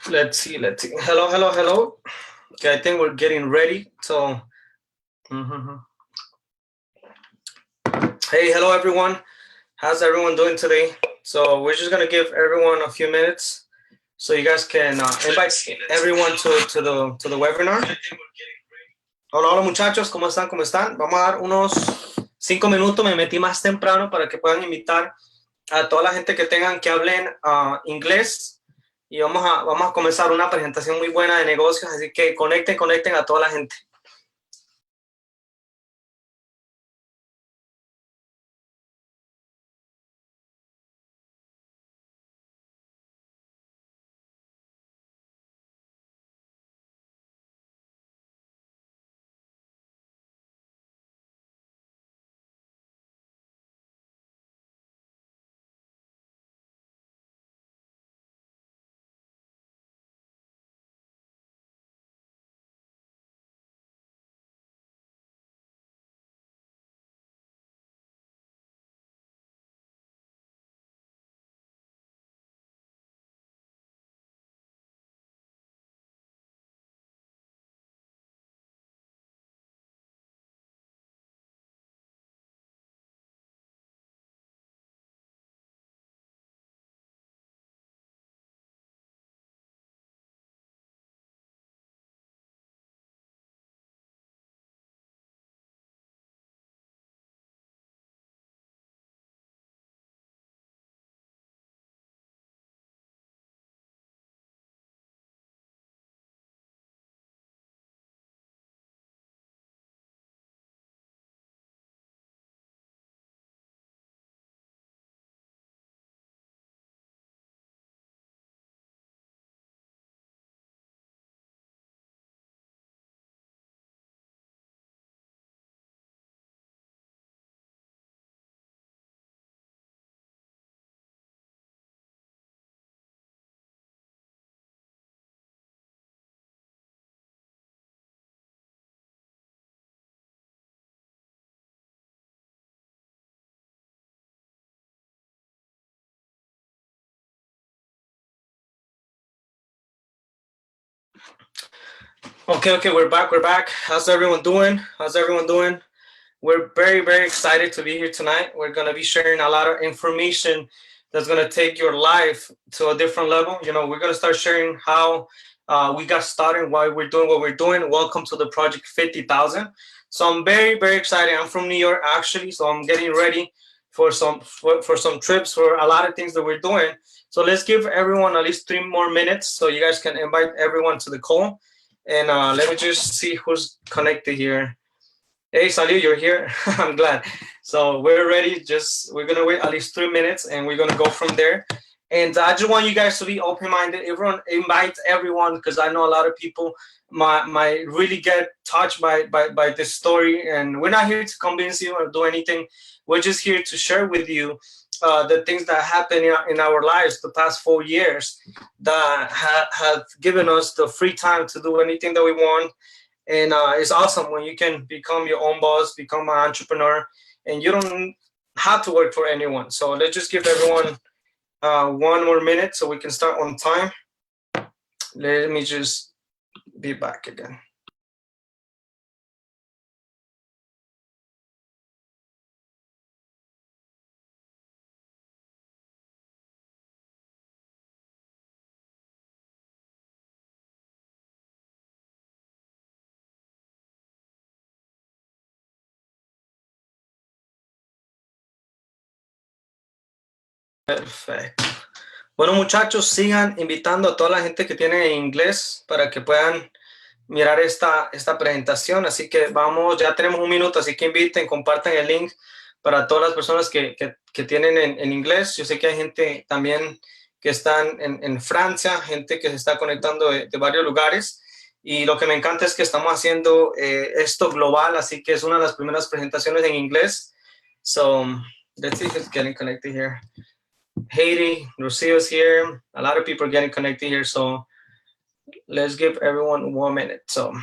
Let's see. Hello, hello, hello. Okay, I think we're getting ready. So, mhm. Hey, hello, everyone. How's everyone doing today? So, we're just gonna give everyone a few minutes so you guys can invite everyone to the webinar. Hola, hola, muchachos. ¿Cómo están? ¿Cómo están? Vamos a dar unos 5 minutos. Me metí más temprano para que puedan invitar a toda la gente que tengan que hablen inglés. Y vamos a comenzar una presentación muy buena de negocios, así que conecten a toda la gente. Okay, we're back. How's everyone doing? We're very excited to be here tonight. We're going to be sharing a lot of information that's going to take your life to a different level. We're going to start sharing how we got started, why we're doing what we're doing. Welcome to the Project 50,000. So I'm very excited. I'm from New York, actually, so I'm getting ready for some trips, for a lot of things that we're doing. So let's give everyone at least 3 more minutes so you guys can invite everyone to the call. And let me just see who's connected here. Hey, Salil, you're here. I'm glad. So we're ready. We're going to wait at least 3 minutes and we're going to go from there. And I just want you guys to be open-minded. Everyone, invite everyone, because I know a lot of people might really get touched by this story. And we're not here to convince you or do anything. We're just here to share with you the things that happened in our lives the past 4 years that have given us the free time to do anything that we want. And it's awesome when you can become your own boss, become an entrepreneur, and you don't have to work for anyone. So let's just give everyone 1 more minute so we can start on time. Let me just be back again. Perfecto. Bueno, muchachos, sigan invitando a toda la gente que tiene inglés para que puedan mirar esta presentación. Así que vamos, ya tenemos 1 minuto, así que inviten, compartan el link para todas las personas que tienen en inglés. Yo sé que hay gente también que están en Francia, gente que se está conectando de varios lugares. Y lo que me encanta es que estamos haciendo esto global, así que es una de las primeras presentaciones en inglés. So, let's see if it's getting connected here. Haiti, Lucio's here. A lot of people are getting connected here, so let's give everyone 1 minute. So,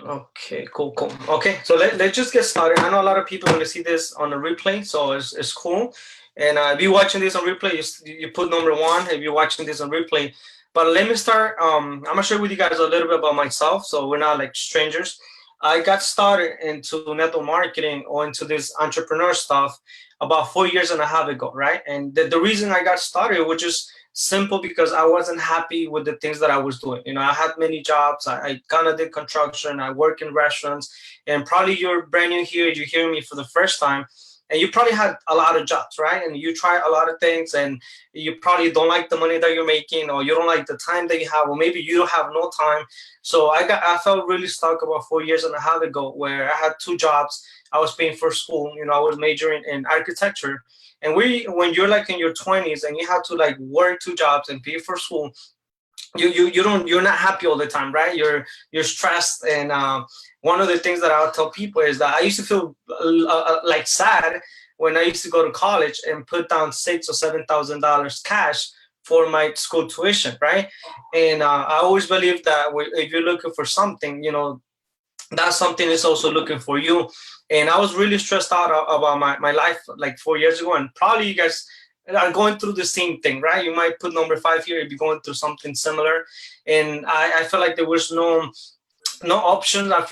okay, cool. Okay, so let's just get started. I know a lot of people are going to see this on the replay, so it's cool. And if you're watching this on replay, you put number one if you're watching this on replay. But let me start. I'm gonna share with you guys a little bit about myself, so we're not like strangers. I got started into network marketing or into this entrepreneur stuff about 4 years and a half ago, right? And the reason I got started was just simple because I wasn't happy with the things that I was doing. You know, I had many jobs. I kind of did construction. I work in restaurants. And probably you're brand new here. You hear me for the first time. And you probably had a lot of jobs, right? And you try a lot of things, and you probably don't like the money that you're making, or you don't like the time that you have, or maybe you don't have no time. So I felt really stuck about 4 years and a half ago, where I had two jobs. I was paying for school. You know, I was majoring in architecture. And when you're like in your 20s and you have to like work two jobs and pay for school, you're not happy all the time, right? You're stressed. And one of the things that I'll tell people is that I used to feel like sad when I used to go to college and put down $6,000 or $7,000 cash for my school tuition, right? And I always believe that if you're looking for something, you know, that something is also looking for you. And I was really stressed out about my life like 4 years ago. And probably you guys are going through the same thing, right? You might put number five here if you're going through something similar. And I felt like there was no options. I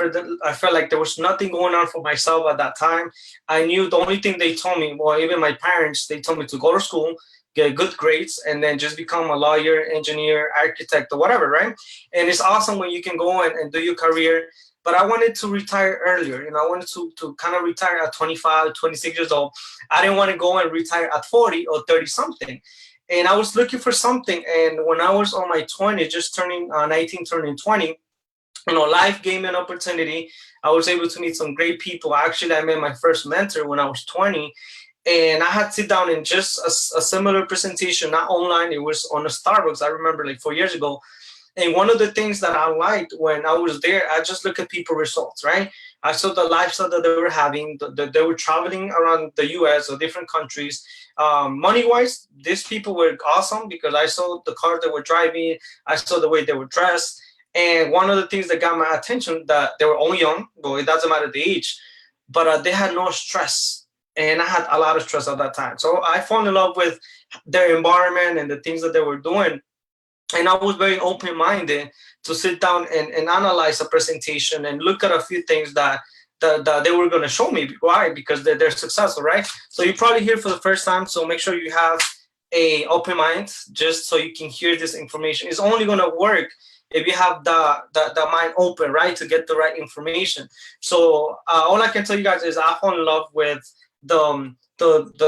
felt like there was nothing going on for myself at that time. I knew the only thing they told me, well, even my parents, they told me to go to school, get good grades, and then just become a lawyer, engineer, architect, or whatever, right? And it's awesome when you can go and do your career. But I wanted to retire earlier. You know, I wanted to kind of retire at 25, 26 years old. I didn't want to go and retire at 40 or 30 something. And I was looking for something. And when I was on my 20s, just turning 19, turning 20, you know, life gave me an opportunity. I was able to meet some great people. Actually, I met my first mentor when I was 20. And I had to sit down in just a similar presentation, not online. It was on a Starbucks. I remember like 4 years ago. And one of the things that I liked when I was there, I just look at people results, right? I saw the lifestyle that they were having. They were traveling around the U.S. or different countries. Money-wise, these people were awesome because I saw the cars they were driving. I saw the way they were dressed. And one of the things that got my attention, that they were all young, but it doesn't matter the age, but they had no stress. And I had a lot of stress at that time. So I fell in love with their environment and the things that they were doing. And I was very open-minded to sit down and analyze a presentation and look at a few things that they were going to show me. Why? Because they're successful, right? So you're probably here for the first time, so make sure you have a open mind just so you can hear this information. It's only going to work if you have the mind open, right, to get the right information. So all I can tell you guys is I fall in love with the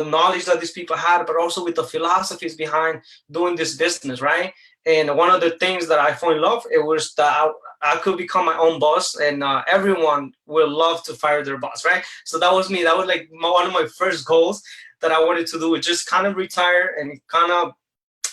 knowledge that these people had, but also with the philosophies behind doing this business, right? And one of the things that I fell in love, it was that I could become my own boss, and everyone will love to fire their boss, right? So that was me. That was like one of my first goals that I wanted to do, was just kind of retire and kind of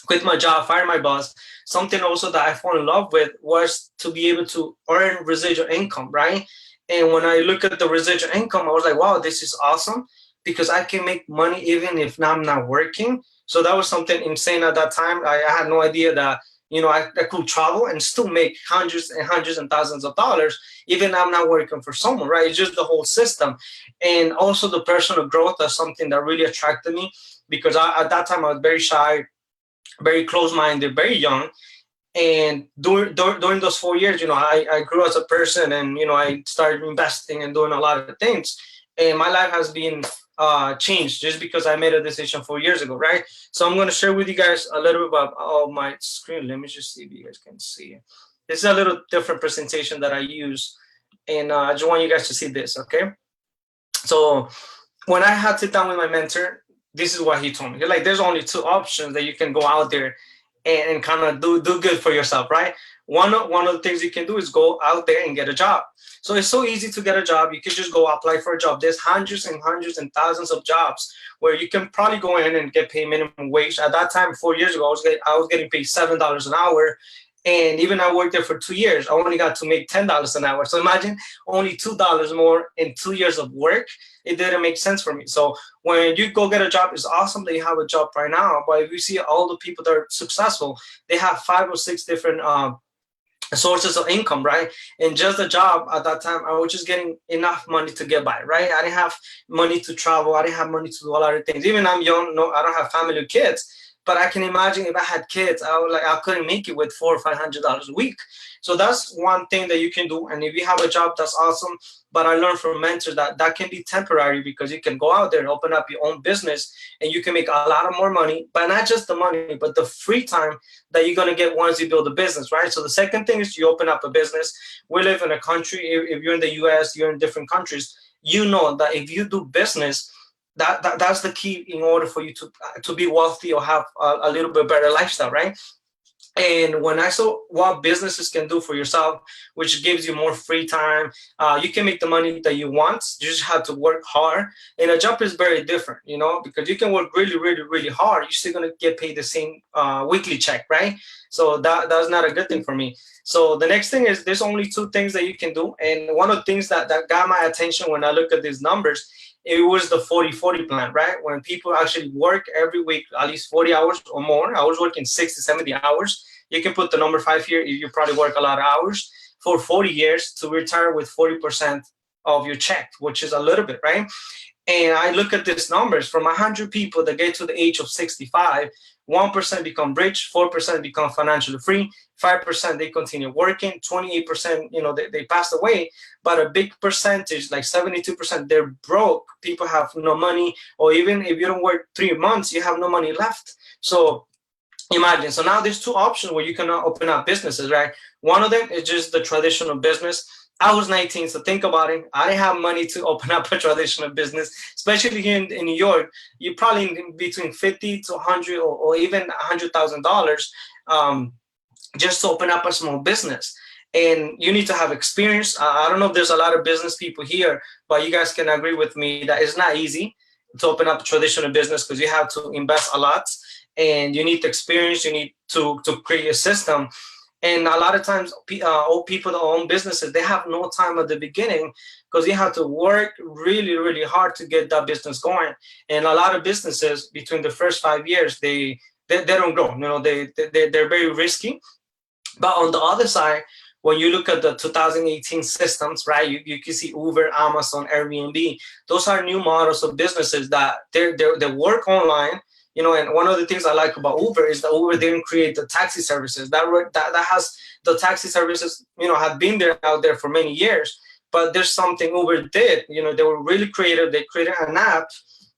quit my job, fire my boss. Something also that I fell in love with was to be able to earn residual income, right? And when I look at the residual income, I was like, wow, this is awesome because I can make money even if I'm not working. So that was something insane at that time. I had no idea that, you know, I could travel and still make hundreds and hundreds and thousands of dollars, even I'm not working for someone, right? It's just the whole system. And also the personal growth is something that really attracted me because at that time I was very shy, very close-minded, very young. And during those 4 years, you know, I grew as a person, and, you know, I started investing and doing a lot of things. And my life has been changed just because I made a decision 4 years ago, right? So I'm going to share with you guys a little bit about my screen. Let me just see if you guys can see. This is a little different presentation that I use. And I just want you guys to see this, okay? So when I had to sit down with my mentor, this is what he told me. Like, there's only two options that you can go out there and kind of do good for yourself, right? One of the things you can do is go out there and get a job. So it's so easy to get a job. You can just go apply for a job. There's hundreds and hundreds and thousands of jobs where you can probably go in and get paid minimum wage. At that time, 4 years ago, I was getting paid $7 an hour. And even I worked there for 2 years, I only got to make $10 an hour. So imagine only $2 more in 2 years of work. It didn't make sense for me. So when you go get a job, it's awesome that you have a job right now. But if you see all the people that are successful, they have 5 or 6 different sources of income, right? And just the job at that time, I was just getting enough money to get by, right? I didn't have money to travel. I didn't have money to do a lot of things. Even I'm young, no, I don't have family or kids. But I can imagine if I had kids, I couldn't make it with $400 or $500 a week. So that's one thing that you can do. And if you have a job, that's awesome. But I learned from mentors that that can be temporary, because you can go out there and open up your own business and you can make a lot of more money, but not just the money, but the free time that you're going to get once you build a business, right? So the second thing is you open up a business. We live in a country, if you're in the US, you're in different countries, you know that if you do business, that's the key in order for you to be wealthy or have a little bit better lifestyle, right? And when I saw what businesses can do for yourself, which gives you more free time, you can make the money that you want. You just have to work hard. And a job is very different, you know, because you can work really, really, really hard. You're still gonna get paid the same weekly check, right? So that's not a good thing for me. So the next thing is there's only two things that you can do. And one of the things that got my attention when I look at these numbers, it was the 40-40 plan, right? When people actually work every week, at least 40 hours or more. I was working 60, 70 hours. You can put the number 5 here. You probably work a lot of hours for 40 years to retire with 40% of your check, which is a little bit, right? And I look at these numbers from 100 people that get to the age of 65, 1% become rich, 4% become financially free, 5% they continue working, 28%, you know, they passed away, but a big percentage, like 72%, they're broke. People have no money, or even if you don't work 3 months, you have no money left. So imagine. So now there's two options where you can open up businesses, right? One of them is just the traditional business. I was 19, so think about it. I didn't have money to open up a traditional business, especially here in New York. You probably need between 50 to 100 or even $100,000 just to open up a small business. And you need to have experience. I don't know if there's a lot of business people here, but you guys can agree with me that it's not easy to open up a traditional business, because you have to invest a lot and you need the experience. You need to create a system. And a lot of times, old people that own businesses, they have no time at the beginning, because you have to work really, really hard to get that business going. And a lot of businesses, between the first 5 years, they don't grow. You know, they're very risky. But on the other side, when you look at the 2018 systems, right, you can see Uber, Amazon, Airbnb. Those are new models of businesses that they work online. You know, and one of the things I like about Uber is that Uber didn't create the taxi services. That has the taxi services, you know, have been there out there for many years. But there's something Uber did. You know, they were really creative. They created an app,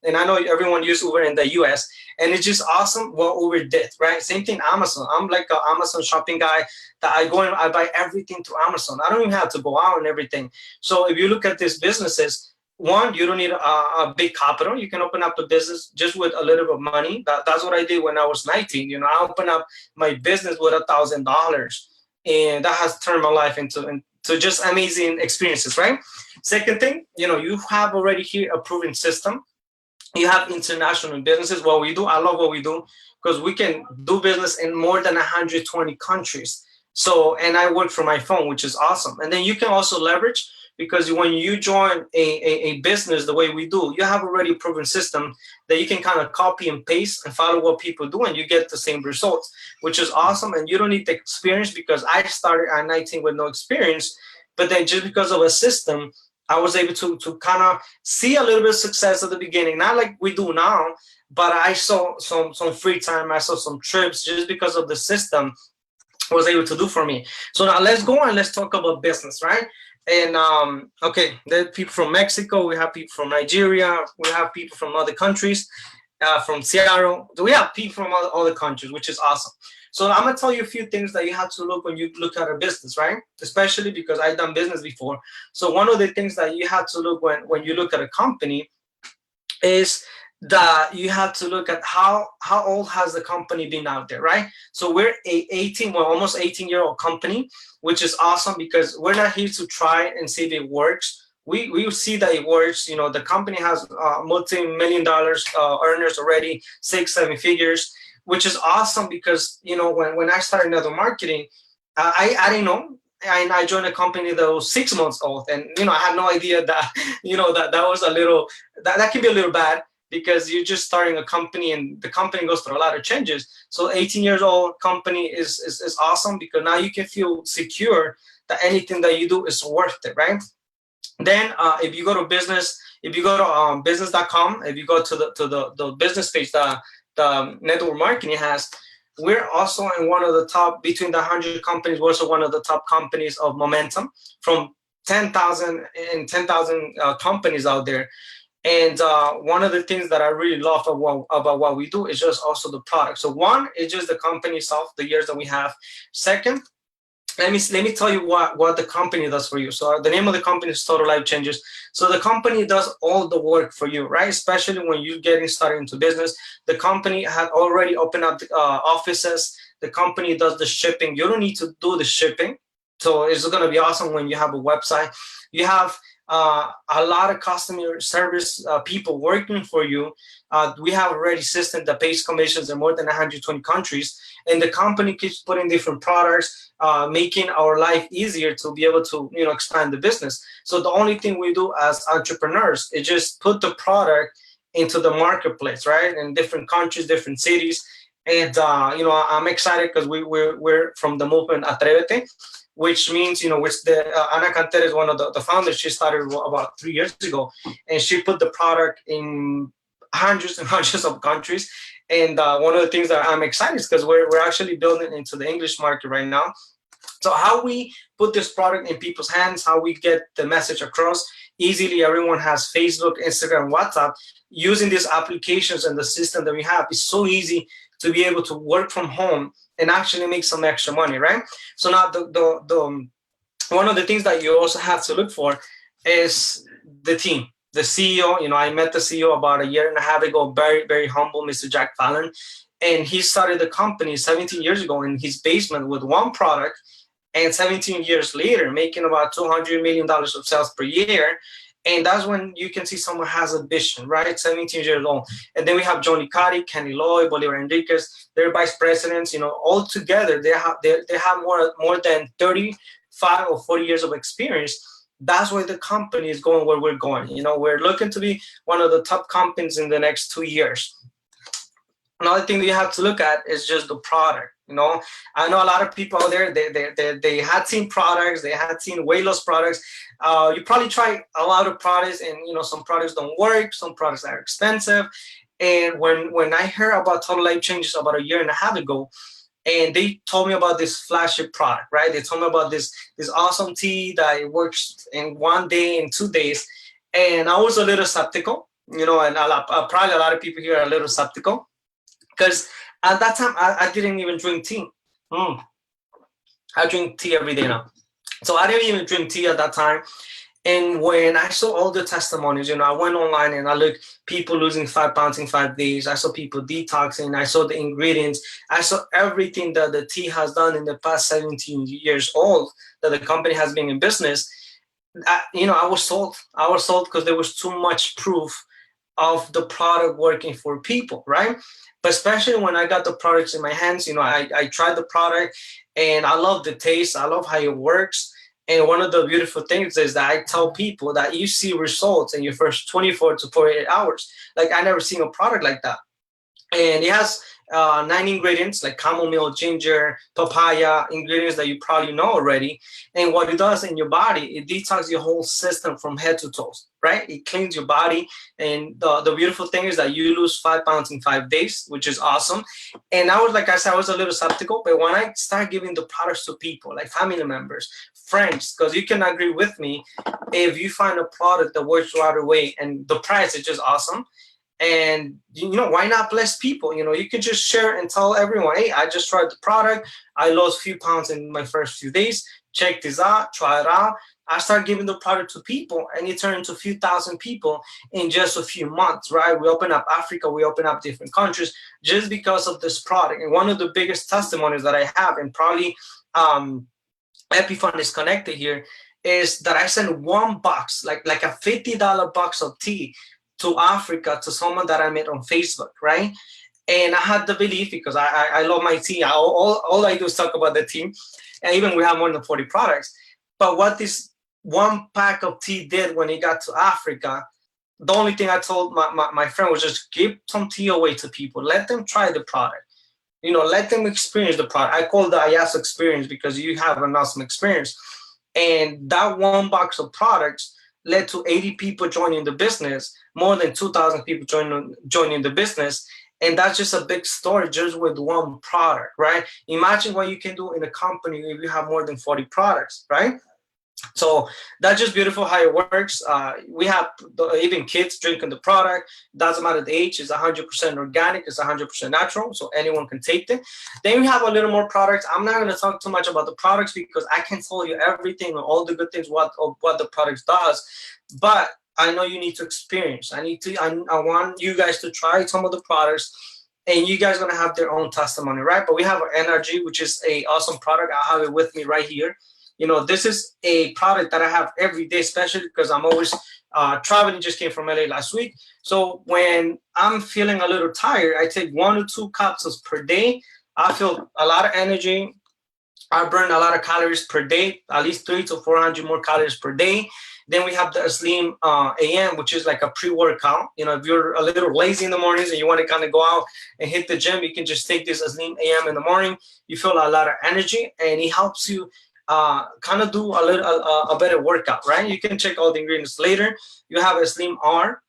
and I know everyone uses Uber in the US, and it's just awesome what Uber did, right? Same thing, Amazon. I'm like an Amazon shopping guy that I go and I buy everything to Amazon. I don't even have to go out and everything. So if you look at these businesses, one, you don't need a big capital. You can open up a business just with a little bit of money. That's what I did when I was 19. You know, I opened up my business with $1,000, and that has turned my life into just amazing experiences, right? Second thing, you know, you have already here a proven system. You have international businesses. What we do, I love what we do, because we can do business in more than 120 countries. So, and I work from my phone, which is awesome. And then you can also leverage, because when you join a business the way we do, you have already a proven system that you can kind of copy and paste and follow what people do, and you get the same results, which is awesome. And you don't need the experience, because I started at 19 with no experience. But then just because of a system, I was able to kind of see a little bit of success at the beginning, not like we do now, but I saw some free time. I saw some trips just because of the system was able to do for me. So now let's go and let's talk about business, right? And okay, there are people from Mexico, we have people from Nigeria, we have people from other countries, from Seattle. We have people from other countries, which is awesome. So I'm gonna tell you a few things that you have to look when you look at a business, right? Especially because I've done business before. So one of the things that you have to look when you look at a company is that you have to look at how old has the company been out there, right? So we're we're almost 18-year-old company, which is awesome, because we're not here to try and see if it works. We see that it works. You know, the company has multi-million dollars earners already, 6-7 figures, which is awesome, because, you know, when I started network marketing, I didn't know. And I joined a company that was 6 months old, and, you know, I had no idea that, you know, that was a little, that can be a little bad. because you're just starting a company and the company goes through a lot of changes. So 18 years old company is awesome because now you can feel secure that anything that you do is worth it, right? Then if you go to business, if you go to business.com, if you go to the business page that the network marketing has, we're also in one of the top, between the 100 companies, we're also one of the top companies of momentum from 10,000 companies out there. And one of the things that I really love about what we do is just also the product. So one is just the company itself, the years that we have. Second, let me tell you what the company does for you. So the name of the company is Total Life Changes. So the company does all the work for you, right? Especially when you're getting started into business. The company had already opened up offices. The company does the shipping. You don't need to do the shipping. So it's going to be awesome when you have a website. You have a lot of customer service people working for you. We have already system that pays commissions in more than 120 countries, and the company keeps putting different products, making our life easier to be able to expand the business. So the only thing we do as entrepreneurs is just put the product into the marketplace, right? In different countries, different cities, and I'm excited because we're from the movement Atrévete, which means, which the Ana Cantera is one of the founders. She started about 3 years ago, and she put the product in hundreds and hundreds of countries. And one of the things that I'm excited is because we're actually building into the English market right now. So how we put this product in people's hands, how we get the message across easily. Everyone has Facebook, Instagram, WhatsApp. Using these applications and the system that we have is so easy to be able to work from home and actually make some extra money, right? So now the one of the things that you also have to look for is the team, the CEO. I met the CEO about a year and a half ago, very, very humble, Mr. Jack Fallon. And he started the company 17 years ago in his basement with one product, and 17 years later, making about $200 million of sales per year. And that's when you can see someone has a vision, right? 17 years old. And then we have Johnny Cuddy, Kenny Lloyd, Bolivar Enriquez. They're vice presidents. All together, they have more than 35 or 40 years of experience. That's why the company is going where we're going. We're looking to be one of the top companies in the next 2 years. Another thing that you have to look at is just the product. I know a lot of people out there, they had seen products, they had seen weight loss products. You probably try a lot of products, and some products don't work, some products are expensive. And when I heard about Total Life Changes about a year and a half ago, and they told me about this flagship product, right? They told me about this awesome tea that it works in 1 day, in 2 days, and I was a little skeptical, and probably a lot of people here are a little skeptical, because at that time I didn't even drink tea. I drink tea every day now, so I didn't even drink tea at that time. And when I saw all the testimonies, I went online and I looked people losing 5 pounds in 5 days. I saw people detoxing. I saw the ingredients. I saw everything that the tea has done in the past 17 years old that the company has been in business. I was sold. I was sold because there was too much proof of the product working for people, right? But especially when I got the products in my hands, I tried the product and I love the taste. I love how it works. And one of the beautiful things is that I tell people that you see results in your first 24 to 48 hours. Like, I never seen a product like that. And it has 9 ingredients like chamomile, ginger, papaya, ingredients that you probably know already. And what it does in your body, it detoxes your whole system from head to toes, right? It cleans your body. And the beautiful thing is that you lose 5 pounds in 5 days, which is awesome. And I was, like I said, I was a little skeptical, but when I start giving the products to people, like family members, friends, because you can agree with me, if you find a product that works right away and the price is just awesome, and why not bless people? You can just share and tell everyone, hey, I just tried the product. I lost a few pounds in my first few days. Check this out, try it out. I started giving the product to people, and it turned into a few thousand people in just a few months, right? We opened up Africa, we opened up different countries just because of this product. And one of the biggest testimonies that I have, and probably Epifund is connected here, is that I sent one box, like a $50 box of tea to Africa to someone that I met on Facebook, right? And I had the belief, because I love my tea. All I do is talk about the tea. And even we have more than 40 products. But what this one pack of tea did when it got to Africa, the only thing I told my friend was just give some tea away to people. Let them try the product. Let them experience the product. I call the IAS experience because you have an awesome experience. And that one box of products led to 80 people joining the business, more than 2,000 people joining the business. And that's just a big story just with one product, right? Imagine what you can do in a company if you have more than 40 products, right? So that's just beautiful how it works. We have even kids drinking the product. Doesn't matter the age. It's 100% organic. It's 100% natural, so anyone can take it. Then we have a little more products. I'm not going to talk too much about the products because I can tell you everything and all the good things what the products does. But I know you need to experience. I want you guys to try some of the products. And you guys are gonna have their own testimony, right? But we have our energy, which is a awesome product. I have it with me right here. This is a product that I have every day, especially because I'm always traveling. Just came from LA last week. So when I'm feeling a little tired, I take 1 or 2 capsules per day. I feel a lot of energy. I burn a lot of calories per day, at least 300 to 400 more calories per day. Then we have the Slim AM, which is like a pre-workout. If you're a little lazy in the mornings and you want to kind of go out and hit the gym, you can just take this Slim AM in the morning. You feel a lot of energy, and it helps you kind of do a better workout, right? You can check all the ingredients later. You have a Slim R,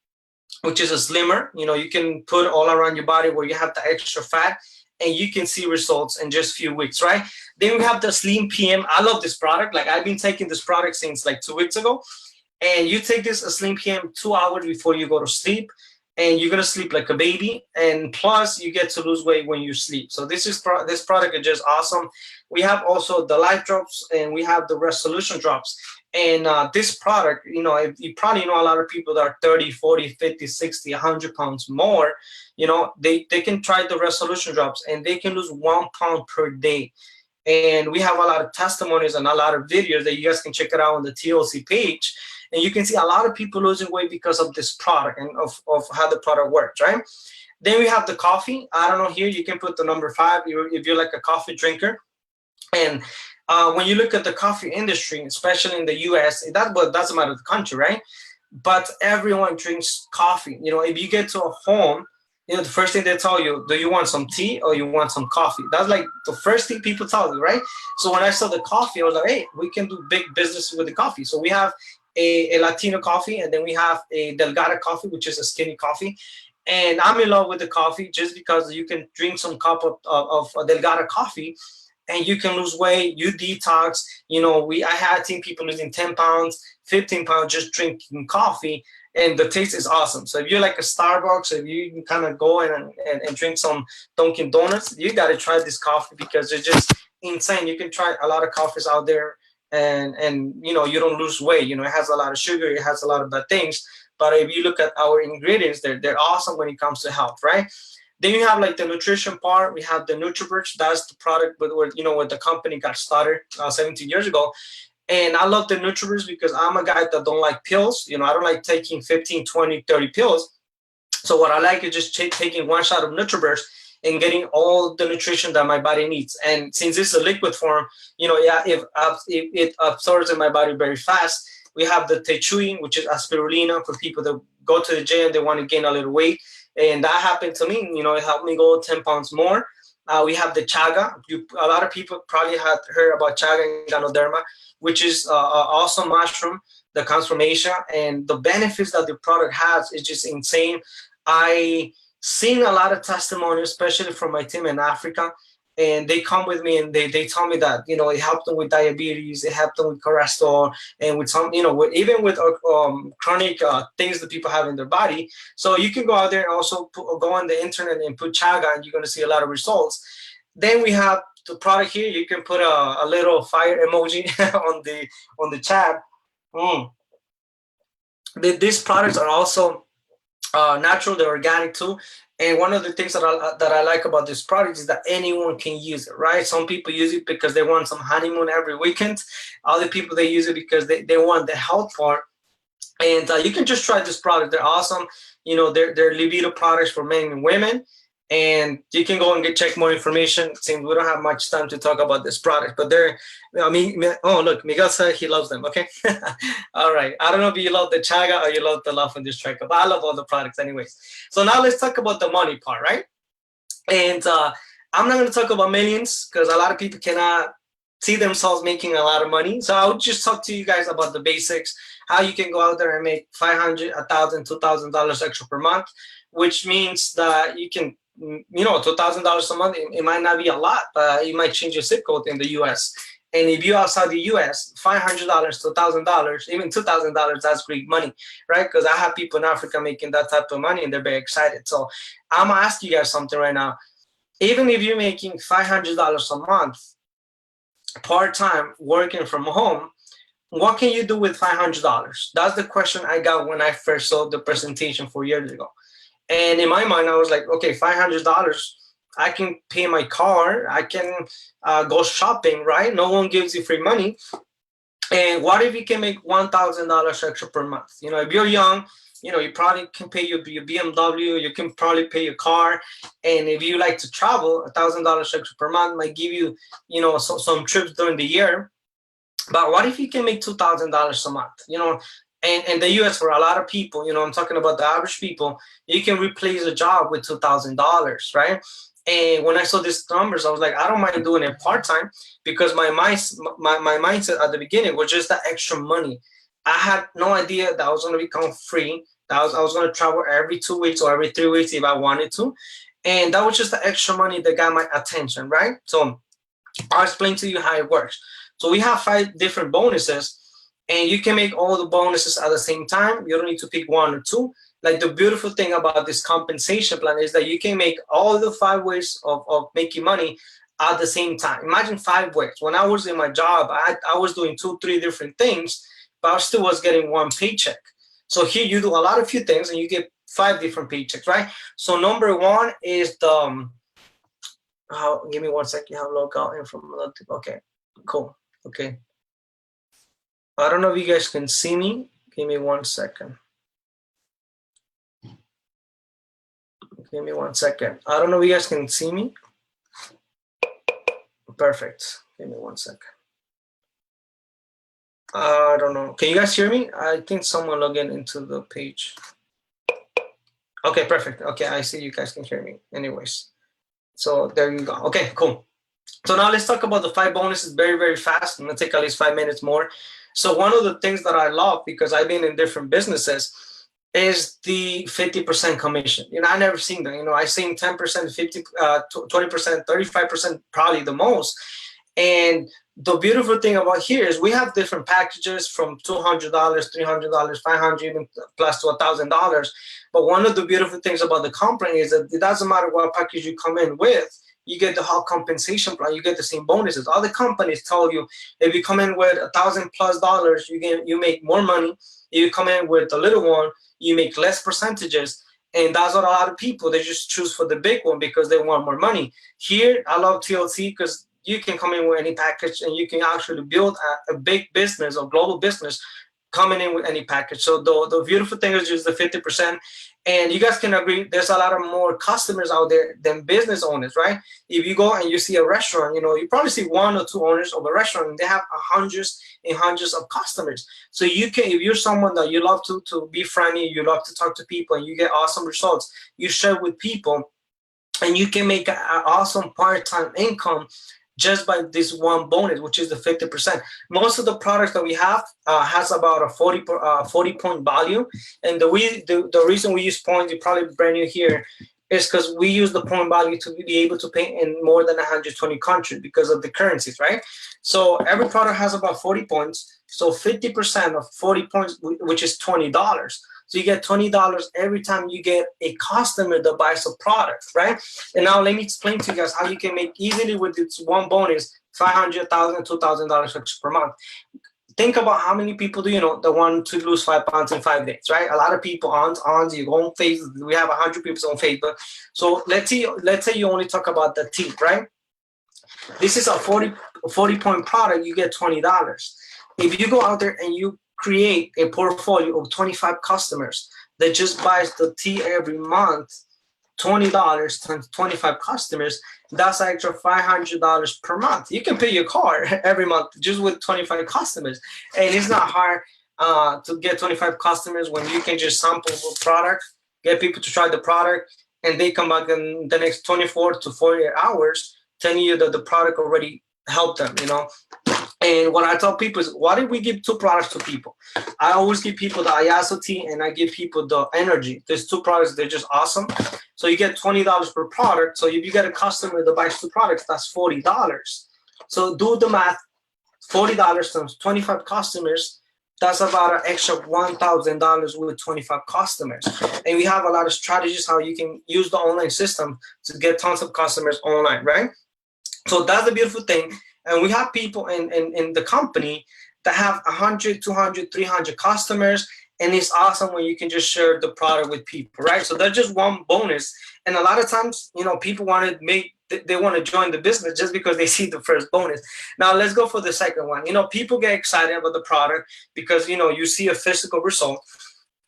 which is a slimmer. You can put all around your body where you have the extra fat, and you can see results in just a few weeks, right? Then we have the Slim PM. I love this product. Like, I've been taking this product since like 2 weeks ago. And you take this Slim PM 2 hours before you go to sleep, and you're gonna sleep like a baby. And plus, you get to lose weight when you sleep. So this product is just awesome. We have also the Life Drops, and we have the Resolution Drops. And this product, you probably know a lot of people that are 30, 40, 50, 60, 100 pounds more. They can try the Resolution Drops, and they can lose 1 pound per day. And we have a lot of testimonies and a lot of videos that you guys can check it out on the TLC page. And you can see a lot of people losing weight because of this product and of how the product works, right? Then we have the coffee. I don't know, here you can put the number 5 if you're like a coffee drinker. And when you look at the coffee industry, especially in the US, that doesn't matter the country, right? But everyone drinks coffee. If you get to a home, the first thing they tell you, do you want some tea or you want some coffee? That's like the first thing people tell you, right? So when I saw the coffee, I was like, hey, we can do big business with the coffee. So we have a Latino coffee, and then we have a Delgada coffee, which is a skinny coffee. And I'm in love with the coffee just because you can drink some cup of Delgada coffee, and you can lose weight, you detox. I had seen people losing 10 pounds, 15 pounds just drinking coffee, and the taste is awesome. So if you're like a Starbucks, if you can kind of go in and drink some Dunkin' Donuts, you got to try this coffee because it's just insane. You can try a lot of coffees out there, and you don't lose weight. It has a lot of sugar, it has a lot of bad things. But if you look at our ingredients, they're awesome when it comes to health, right? Then you have like the nutrition part. We have the NutriBurst. That's the product where the company got started 17 years ago. And I love the NutriBurst because I'm a guy that don't like pills. I don't like taking 15, 20, 30 pills. So what I like is just taking 1 shot of NutriBurst and getting all the nutrition that my body needs. And since it's a liquid form, if it absorbs in my body very fast. We have the Techui, which is spirulina for people that go to the gym, they want to gain a little weight. And that happened to me. It helped me go 10 pounds more. We have the chaga. A lot of people probably had heard about chaga and ganoderma, which is an awesome mushroom that comes from Asia. And the benefits that the product has is just insane. I seen a lot of testimonies, especially from my team in Africa. And they come with me and they tell me that, it helped them with diabetes, it helped them with cholesterol, and with some, even with chronic things that people have in their body. So you can go out there and also go on the internet and put chaga, and you're going to see a lot of results. Then we have the product here. You can put a little fire emoji on the chat. These products are also natural, they're organic too. And one of the things that I like about this product is that anyone can use it, right? Some people use it because they want some honeymoon every weekend. Other people, they use it because they want the health part. And you can just try this product. They're awesome. They're libido products for men and women. and you can go and check more information. Since we don't have much time to talk about this product, but oh look, Miguel said he loves them. Okay, all right. I don't know if you love the chaga or you love the love and this tracker, but I love all the products anyways. So now let's talk about the money part, right? And I'm not going to talk about millions because a lot of people cannot see themselves making a lot of money. So I'll just talk to you guys about the basics, how you can go out there and make $500, $1,000, $2,000 extra per month, which means that you can, $2,000 a month. It might not be a lot, but it might change your zip code in the U.S. And if you're outside the U.S., $500 to $1,000, even $2,000, that's great money, right? Because I have people in Africa making that type of money, and they're very excited. So I'm gonna ask you guys something right now. Even if you're making $500 a month, part-time, working from home, what can you do with $500? That's the question I got when I first saw the presentation 4 years ago. And in my mind, I was like, okay, $500, I can pay my car, I can go shopping, right? No one gives you free money. And what if you can make $1,000 extra per month? If you're young, you probably can pay your BMW, you can probably pay your car. And if you like to travel, $1,000 extra per month might give you, some trips during the year. But what if you can make $2,000 a month? And in the US, for a lot of people, I'm talking about the average people, you can replace a job with $2,000, right? And when I saw these numbers, I was like, I don't mind doing it part-time, because my mindset at the beginning was just that extra money. I had no idea that I was going to become free, that I was going to travel every 2 weeks or every 3 weeks if I wanted to. And that was just the extra money that got my attention, right? So I'll explain to you how it works. So we have 5 different bonuses, and you can make all the bonuses at the same time. You don't need to pick 1 or 2. Like, the beautiful thing about this compensation plan is that you can make all the 5 ways of making money at the same time. Imagine 5 ways. When I was in my job, I was doing 2, 3 different things, but I still was getting 1 paycheck. So here you do a lot of few things and you get 5 different paychecks, right? So number 1 is the, give me 1 second, you have logout in from, okay, cool, okay. I don't know if you guys can see me. Give me 1 second. Give me 1 second. I don't know if you guys can see me. Perfect. Give me 1 second. I don't know. Can you guys hear me? I think someone logged into the page. Okay, perfect. Okay, I see you guys can hear me. Anyways, so there you go. Okay, cool. So now let's talk about the 5 bonuses very, very fast. I'm gonna take at least 5 minutes more. So one of the things that I love, because I've been in different businesses, is the 50% commission. I never seen that. I seen 10%, 50, 20%, 35%, probably the most. And the beautiful thing about here is we have different packages from $200, $300, $500, even plus to $1,000. But one of the beautiful things about the company is that it doesn't matter what package you come in with, you get the whole compensation plan. You get the same bonuses. Other companies tell you if you come in with $1,000+, you make more money. If you come in with a little one, you make less percentages. And that's what a lot of people, they just choose for the big one because they want more money. Here, I love TLC because you can come in with any package and you can actually build a big business or global business coming in with any package. So the beautiful thing is just the 50%. And you guys can agree, there's a lot of more customers out there than business owners, right? If you go and you see a restaurant, you probably see 1 or 2 owners of a restaurant, and they have hundreds and hundreds of customers. So you can, if you're someone that you love to be friendly, you love to talk to people, and you get awesome results, you share with people, and you can make an awesome part-time income just by this 1 bonus, which is the 50%. Most of the products that we have has about a 40 point value. And the reason we use points, you're probably brand new here, is because we use the point value to be able to pay in more than 120 countries because of the currencies, right? So every product has about 40 points. So 50% of 40 points, which is $20. So you get $20 every time you get a customer that buys a product, right? And now let me explain to you guys how you can make easily with this 1 bonus, $500, $1,000, $2,000 extra per month. Think about how many people do you know that want to lose 5 pounds in 5 days, right? A lot of people on you go on Facebook. We have 100 people on Facebook. So let's say you only talk about the tea, right? This is a 40 point product. You get $20. If you go out there and you create a portfolio of 25 customers that just buys the tea every month, $20 times 25 customers, that's an extra $500 per month. You can pay your car every month just with 25 customers. And it's not hard to get 25 customers when you can just sample the product, get people to try the product, and they come back in the next 24 to 48 hours telling you that the product already helped them, you know. And what I tell people is, why did we give two products to people? I always give people the IASO and I give people the energy. There's two products, they're just awesome. So you get $20 per product. So if you get a customer that buys two products, that's $40. So do the math, $40 times 25 customers, that's about an extra $1,000 with 25 customers. And we have a lot of strategies how you can use the online system to get tons of customers online, right? So that's the beautiful thing. And we have people in the company that have 100, 200, 300 customers. And it's awesome when you can just share the product with people, right? So that's just one bonus. And a lot of times, you know, people they want to join the business just because they see the first bonus. Now let's go for the second one. You know, people get excited about the product because, you know, you see a physical result.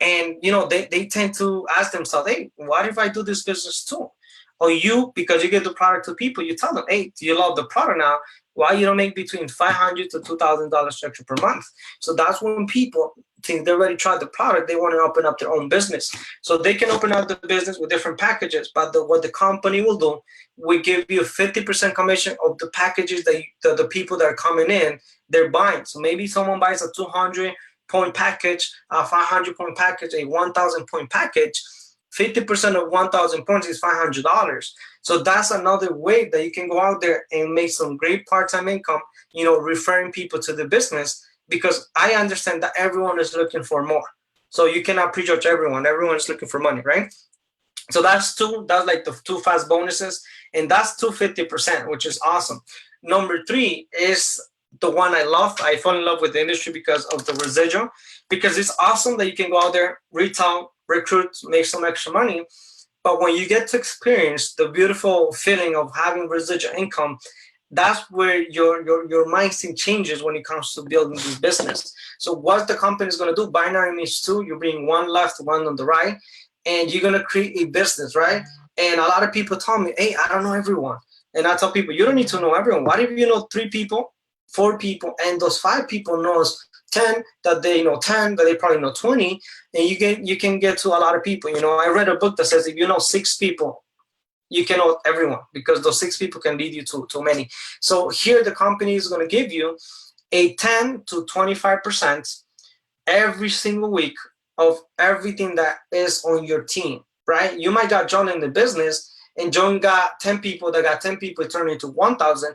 And, you know, they tend to ask themselves, hey, what if I do this business too? Or you, because you give the product to people, you tell them, hey, do you love the product now? Why you don't make between $500 to $2,000 extra per month? So that's when people think they already tried the product, they want to open up their own business. So they can open up the business with different packages, but what the company will do, we give you 50% commission of the packages that the people that are coming in, they're buying. So maybe someone buys a 200-point package, a 500-point package, a 1,000-point package. 50% of 1,000 points is $500. So that's another way that you can go out there and make some great part-time income, you know, referring people to the business, because I understand that everyone is looking for more. So you cannot prejudge everyone. Everyone is looking for money, right? So that's like the two fast bonuses, and that's 250%, which is awesome. Number 3 is the one I love. I fell in love with the industry because of the residual, because it's awesome that you can go out there, retail, recruit, make some extra money. But when you get to experience the beautiful feeling of having residual income, that's where your mindset changes when it comes to building this business. So what the company is going to do, binary means two, you bring one left, one on the right, and you're going to create a business, right? And a lot of people tell me, hey, I don't know everyone. And I tell people, you don't need to know everyone. What if you know 3 people, 4 people, and those 5 people knows 10 that they know 10 that they probably know 20, and you can get to a lot of people. You know, I read a book that says if you know 6 people, you can know everyone, because those 6 people can lead you to many. So here the company is going to give you a 10 to 25% every single week of everything that is on your team, right? You might got John in the business, and John got 10 people, that got 10 people turn into 1,000.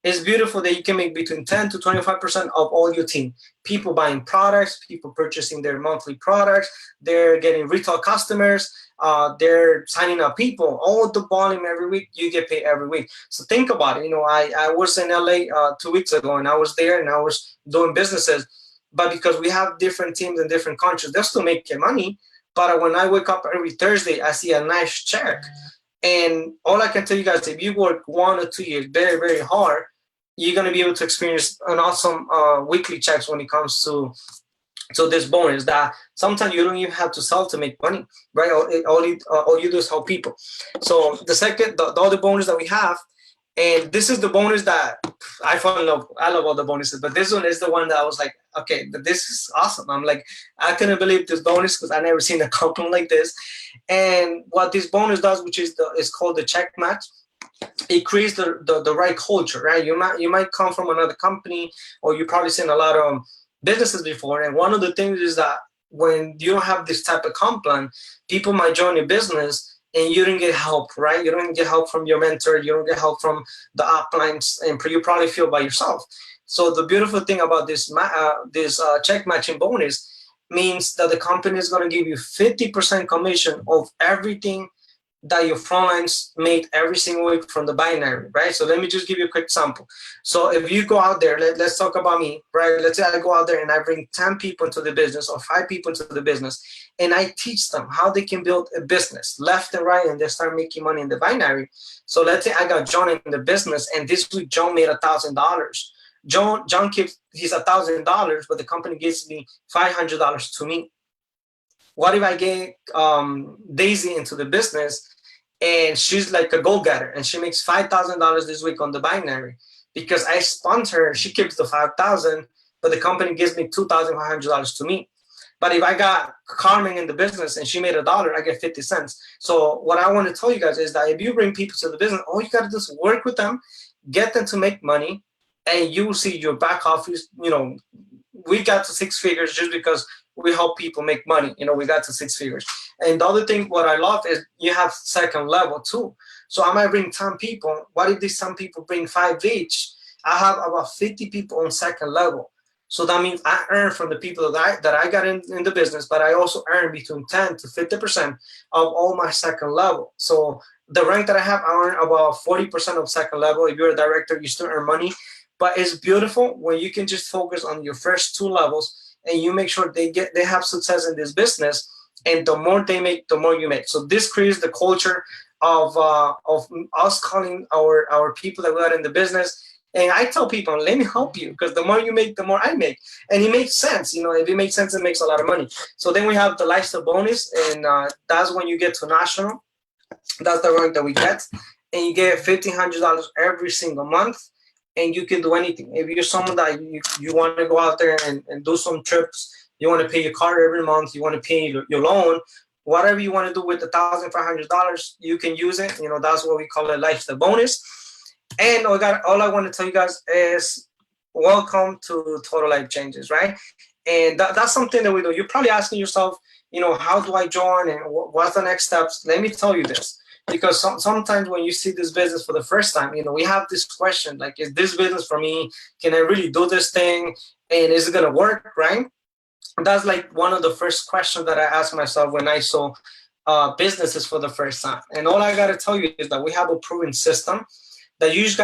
It's beautiful that you can make between 10 to 25% of all your team. People buying products, people purchasing their monthly products, they're getting retail customers, they're signing up people, all the volume every week, you get paid every week. So think about it. You know, I was in LA 2 weeks ago, and I was there and I was doing businesses, but because we have different teams in different countries, they're still making money. But when I wake up every Thursday, I see a nice check. And all I can tell you guys, if you work 1 or 2 years very, very hard, you're going to be able to experience an awesome weekly checks when it comes to this bonus that sometimes you don't even have to sell to make money, right? All you do is help people. So the other bonus that we have, and this is the bonus that I fall in love. I love all the bonuses, but this one is the one that I was like, okay, this is awesome. I'm like, I couldn't believe this bonus because I never seen a company like this. And what this bonus does, which is called the check match, it creates the right culture, right? You might come from another company, or you probably seen a lot of businesses before. And one of the things is that when you don't have this type of comp plan, people might join your business and you don't get help, right? You don't get help from your mentor. You don't get help from the uplines, and you probably feel by yourself. So the beautiful thing about this check matching bonus means that the company is going to give you 50% commission of everything that your frontlines made every single week from the binary, right? So let me just give you a quick sample. So if you go out there, let's talk about me, right? Let's say I go out there and I bring 10 people into the business or 5 people into the business, and I teach them how they can build a business left and right, and they start making money in the binary. So let's say I got John in the business, and this week John made $1,000. John keeps his $1,000, but the company gives me $500 to me. What if I get Daisy into the business, and she's like a goal-getter, and she makes $5,000 this week on the binary because I sponsor her. She keeps the 5,000, but the company gives me $2,500 to me. But if I got Carmen in the business and she made $1, I get 50 cents. So what I want to tell you guys is that if you bring people to the business, all you got to do is work with them, get them to make money, and you will see your back office. We got to six figures just because we help people make money. We got to six figures. And the other thing, what I love is you have second level too. So I might bring 10 people. What if these 10 people bring 5 each? I have about 50 people on second level. So that means I earn from the people that I got in the business, but I also earn between 10 to 50% of all my second level. So the rank that I have, I earn about 40% of second level. If you're a director, you still earn money. But it's beautiful when you can just focus on your first 2 levels and you make sure they have success in this business. And the more they make, the more you make. So this creates the culture of us calling our people that we are in the business. And I tell people, let me help you, because the more you make, the more I make. And it makes sense. If it makes sense, it makes a lot of money. So then we have the lifestyle bonus, and that's when you get to national. That's the rank that we get. And you get $1,500 every single month. And you can do anything. If you're someone that you want to go out there and do some trips, you want to pay your car every month, you want to pay your loan, whatever you want to do with the $1,500, you can use it. That's what we call a lifestyle bonus. And all I want to tell you guys is welcome to Total Life Changes, right? And that's something that we do. You're probably asking yourself, how do I join and what's the next steps? Let me tell you this. Because sometimes when you see this business for the first time, we have this question, like, is this business for me? Can I really do this thing? And is it going to work, right? That's like one of the first questions that I asked myself when I saw businesses for the first time. And all I got to tell you is that we have a proven system that you just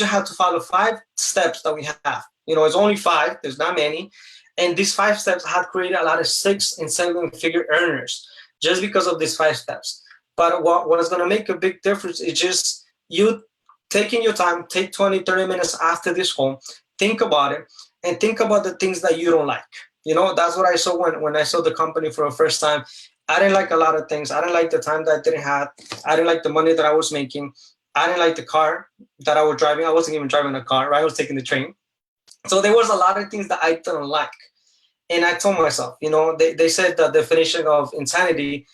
have to follow 5 steps that we have. It's only 5. There's not many. And these 5 steps have created a lot of 6 and 7 figure earners just because of these 5 steps. But what is going to make a big difference is just you taking your time, take 20, 30 minutes after this call, think about it, and think about the things that you don't like. That's what I saw when I saw the company for the first time. I didn't like a lot of things. I didn't like the time that I didn't have. I didn't like the money that I was making. I didn't like the car that I was driving. I wasn't even driving a car, right? I was taking the train. So there was a lot of things that I didn't like. And I told myself, they said the definition of insanity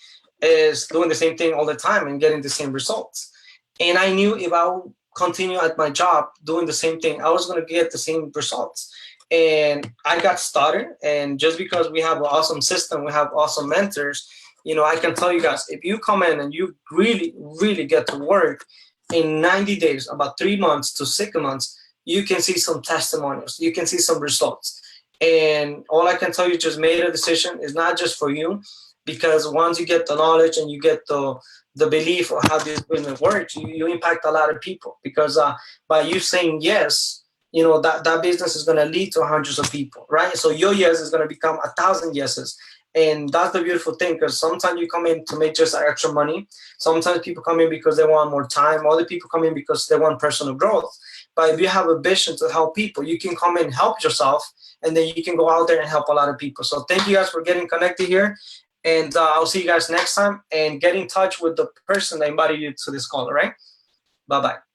is doing the same thing all the time and getting the same results. And I knew if I would continue at my job doing the same thing, I was going to get the same results. And I got started. And just because we have an awesome system, we have awesome mentors, I can tell you guys, if you come in and you really, really get to work in 90 days, about 3 months to 6 months, you can see some testimonials. You can see some results. And all I can tell you, just made a decision. It's not just for you. Because once you get the knowledge and you get the belief of how this business works, you impact a lot of people. Because by you saying yes, that business is going to lead to hundreds of people, right? So your yes is going to become 1,000 yeses. And that's the beautiful thing, because sometimes you come in to make just extra money. Sometimes people come in because they want more time. Other people come in because they want personal growth. But if you have a vision to help people, you can come in, help yourself, and then you can go out there and help a lot of people. So thank you guys for getting connected here. And I'll see you guys next time, and get in touch with the person that invited you to this call, all right? Bye-bye.